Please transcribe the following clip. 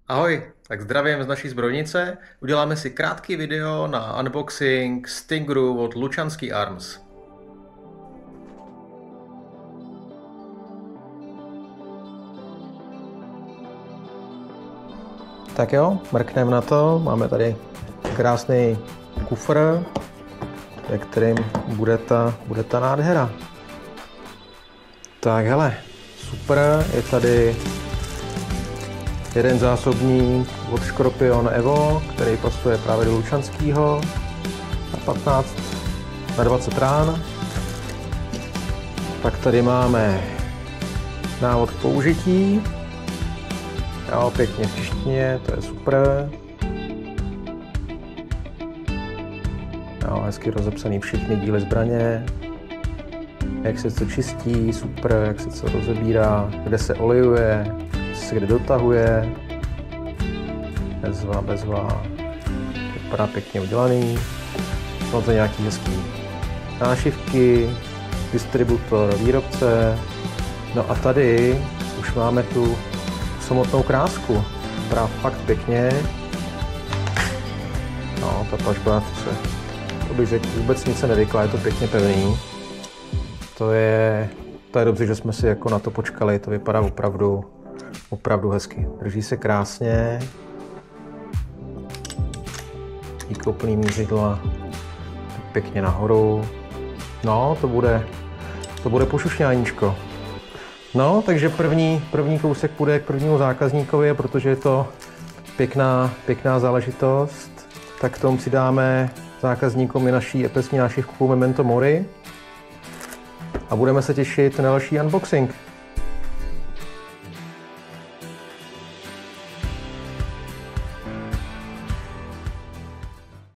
Ahoj, tak zdravím z naší zbrojnice. Uděláme si krátký video na unboxing Stingru od Lučanský Arms. Tak jo, mrkneme na to. Máme tady krásný kufr, ve kterým bude ta nádhera. Tak hele, super, je tady jeden zásobník od Scorpion Evo, který pasuje právě do Lučanskýho na 15 na 20 rán. Pak tady máme návod k použití. Jo, pěkně v češtině, to je super. Jo, hezky rozepsaný všechny díly zbraně. Jak se to čistí, super, jak se to rozebírá, kde se olejuje, se kde dotahuje. Bezva. Vypadá pěkně udělaný. Mám to nějaký hezký nášivky, distributor, výrobce. No a tady už máme tu samotnou krásku. Vypadá fakt pěkně. No, ta tlačba, to bych řekl, vůbec nic se nevykla, je to pěkně pevný. To je dobře, že jsme si jako na to počkali, to vypadá opravdu hezky. Drží se krásně. Výkopný mířidla pěkně nahoru. No, to bude pošušňáníčko. No, takže první kousek půjde k prvnímu zákazníkovi, protože je to pěkná záležitost. Tak k tomu si dáme zákazníkům i naší epesní nášivku Memento Mori a budeme se těšit na další unboxing.